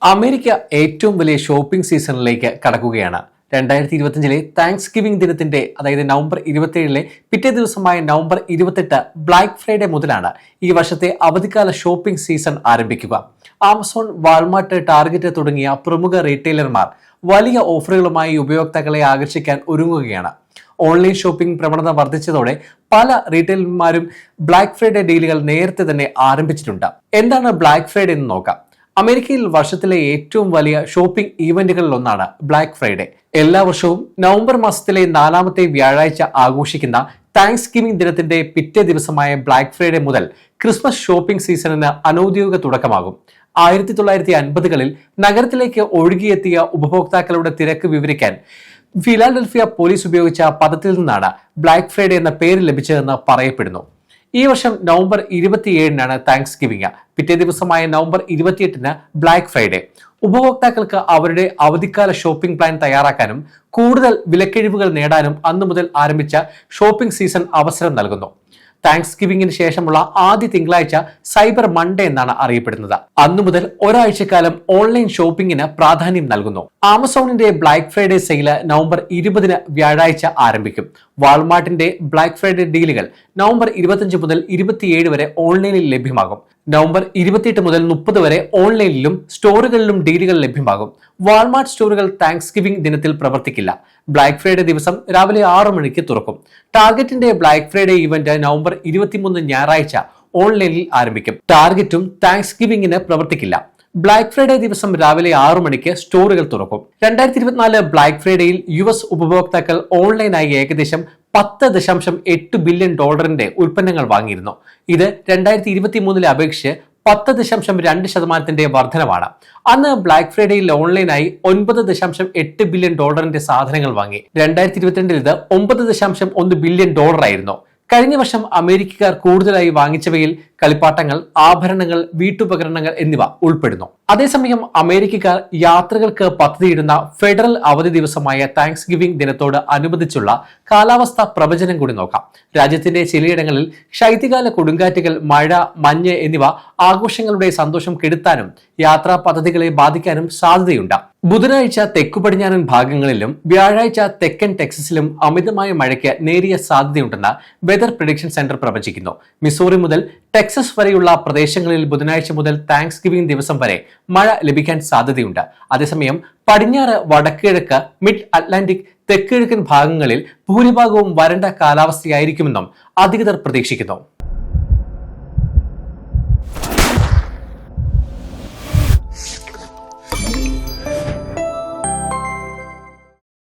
America ഏറ്റവും വലിയ shopping സീസണിലേക്ക് കടക്കുകയാണ്. 2025 താങ്ക്സ് ഗിവിംഗ് ദിനത്തിന്റെ അതായത് നവംബർ 27 പിറ്റേ ദിവസമായ നവംബർ 28 ബ്ലാക്ക് ഫ്രൈഡേ മുതലാണ് ഈ വർഷത്തെ അവധിക്കാല ഷോപ്പിംഗ് സീസൺ ആരംഭിക്കുക. ആമസോൺ, വാൾമാർട്ട്, ടാർഗറ്റ് തുടങ്ങിയ പ്രമുഖ റീറ്റെയിലർമാർ വലിയ ഓഫറുകളുമായി ഉപയോക്താക്കളെ ആകർഷിക്കാൻ ഒരുങ്ങുകയാണ്. ഓൺലൈൻ ഷോപ്പിംഗ് പ്രവണത വർദ്ധിച്ചതോടെ പല റീറ്റെയിലർമാരും ബ്ലാക്ക് ഫ്രൈഡേ ഡീലുകൾ നേരത്തെ തന്നെ ആരംഭിച്ചിട്ടുണ്ട്. എന്താണ് ബ്ലാക്ക് ഫ്രൈഡേ എന്ന് നോക്കാം. അമേരിക്കയിൽ വർഷത്തിലെ ഏറ്റവും വലിയ ഷോപ്പിംഗ് ഈവന്റുകളിൽ ഒന്നാണ് ബ്ലാക്ക് ഫ്രൈഡേ. എല്ലാ വർഷവും നവംബർ മാസത്തിലെ 4ാമത്തെ വ്യാഴാഴ്ച ആഘോഷിക്കുന്ന താങ്ക്സ് ഗിവിംഗ് ദിനത്തിന്റെ പിറ്റേ ദിവസമായ ബ്ലാക്ക് ഫ്രൈഡേ മുതൽ ക്രിസ്മസ് ഷോപ്പിംഗ് സീസണിന് അനൌദ്യോഗിക തുടക്കമാകും. 1950കളിൽ നഗരത്തിലേക്ക് ഒഴുകിയെത്തിയ ഉപഭോക്താക്കളുടെ തിരക്ക് വിവരിക്കാൻ ഫിലാഡൽഫിയ പോലീസ് ഉപയോഗിച്ച പദത്തിൽ നിന്നാണ് ബ്ലാക്ക് ഫ്രൈഡേ എന്ന പേര് ലഭിച്ചതെന്ന് പറയപ്പെടുന്നു. ഈ വർഷം നവംബർ 27 താങ്ക്സ് ഗിവിംഗ്. പിറ്റേ ദിവസമായ നവംബർ 28 ബ്ലാക്ക് ഫ്രൈഡേ. ഉപഭോക്താക്കൾക്ക് അവരുടെ അവധിക്കാല ഷോപ്പിംഗ് പ്ലാൻ തയ്യാറാക്കാനും കൂടുതൽ വിലക്കിഴിവുകൾ നേടാനും അന്നു മുതൽ ആരംഭിച്ച ഷോപ്പിംഗ് സീസൺ അവസരം നൽകുന്നു. താങ്ക്സ് ഗിവിംഗിന് ശേഷമുള്ള ആദ്യ തിങ്കളാഴ്ച സൈബർ മൺഡേ എന്നാണ് അറിയപ്പെടുന്നത്. അന്നു മുതൽ ഒരാഴ്ചക്കാലം ഓൺലൈൻ ഷോപ്പിംഗിന് പ്രാധാന്യം നൽകുന്നു. ആമസോണിന്റെ ബ്ലാക്ക് ഫ്രൈഡേ സെയില് നവംബർ 20 വ്യാഴാഴ്ച ആരംഭിക്കും. വാൾമാർട്ടിന്റെ ബ്ലാക്ക് ഫ്രൈഡേ ഡീലുകൾ നവംബർ 25 മുതൽ 27 വരെ ഓൺലൈനിൽ ലഭ്യമാകും. നവംബർ 28 മുതൽ 30 വരെ ഓൺലൈനിലും സ്റ്റോറുകളിലും ഡീലുകൾ ലഭ്യമാകും. വാൾമാർട്ട് സ്റ്റോറുകൾ താങ്ക്സ് ഗിവിംഗ് ദിനത്തിൽ പ്രവർത്തിക്കില്ല. ബ്ലാക്ക് ഫ്രൈഡേ ദിവസം രാവിലെ 6 മണിക്ക് തുറക്കും. ടാർഗറ്റിന്റെ ബ്ലാക്ക് ഫ്രൈഡേ ഇവന്റ് നവംബർ 23 ഞായറാഴ്ച ഓൺലൈനിൽ ആരംഭിക്കും. ടാർഗറ്റും താങ്ക്സ് ഗിവിംഗിന് പ്രവർത്തിക്കില്ല. ബ്ലാക്ക് ഫ്രൈഡേ ദിവസം രാവിലെ 6 മണിക്ക് സ്റ്റോറുകൾ തുറക്കും. 2024 ബ്ലാക്ക് ഫ്രൈഡേയിൽ US ഉപഭോക്താക്കൾ ഓൺലൈനായി ഏകദേശം $10.8 ബില്യൺ ഉൽപ്പന്നങ്ങൾ വാങ്ങിയിരുന്നു. ഇത് 2023 അപേക്ഷിച്ച് 10.2% വർധനമാണ്. അന്ന് ബ്ലാക്ക് ഫ്രൈഡേയിൽ ഓൺലൈനായി $9.8 ബില്യൺ സാധനങ്ങൾ വാങ്ങി. 2022 ഇത് $9.1 ബില്യൺ ആയിരുന്നു. കഴിഞ്ഞ വർഷം അമേരിക്കക്കാർ കൂടുതലായി വാങ്ങിച്ചവയിൽ കളിപ്പാട്ടങ്ങൾ, ആഭരണങ്ങൾ, വീട്ടുപകരണങ്ങൾ എന്നിവ ഉൾപ്പെടുന്നു. അതേസമയം അമേരിക്കക്കാർ യാത്രകൾക്ക് പദ്ധതിയിടുന്ന ഫെഡറൽ അവധി ദിവസമായ താങ്ക്സ് ഗിവിംഗ് ദിനത്തോട് അനുബന്ധിച്ചുള്ള കാലാവസ്ഥാ പ്രവചനം കൂടി നോക്കാം. രാജ്യത്തിന്റെ ചിലയിടങ്ങളിൽ ശൈത്യകാല കൊടുങ്കാറ്റുകൾ, മഴ, മഞ്ഞ് എന്നിവ ആഘോഷങ്ങളുടെ സന്തോഷം കെടുത്താനും യാത്രാ പദ്ധതികളെ ബാധിക്കാനും സാധ്യതയുണ്ട്. ബുധനാഴ്ച തെക്കു പടിഞ്ഞാറൻ ഭാഗങ്ങളിലും വ്യാഴാഴ്ച തെക്കൻ ടെക്സസിലും അമിതമായ മഴയ്ക്ക് നേരിയ സാധ്യതയുണ്ടെന്ന് വെതർ പ്രഡിക്ഷൻ സെന്റർ പ്രവചിക്കുന്നു. മിസോറി മുതൽ ടെക്സസ് വരെയുള്ള പ്രദേശങ്ങളിൽ ബുധനാഴ്ച മുതൽ താങ്ക്സ് ഗിവിംഗ് ദിവസം വരെ മഴ ലഭിക്കാൻ സാധ്യതയുണ്ട്. അതേസമയം പടിഞ്ഞാറ്, വടക്കുകിഴക്ക്, മിഡ് അറ്റ്ലാന്റിക്, തെക്കുകിഴക്കൻ ഭാഗങ്ങളിൽ ഭൂരിഭാഗവും വരണ്ട കാലാവസ്ഥയായിരിക്കുമെന്നും അധികൃതർ പ്രതീക്ഷിക്കുന്നു.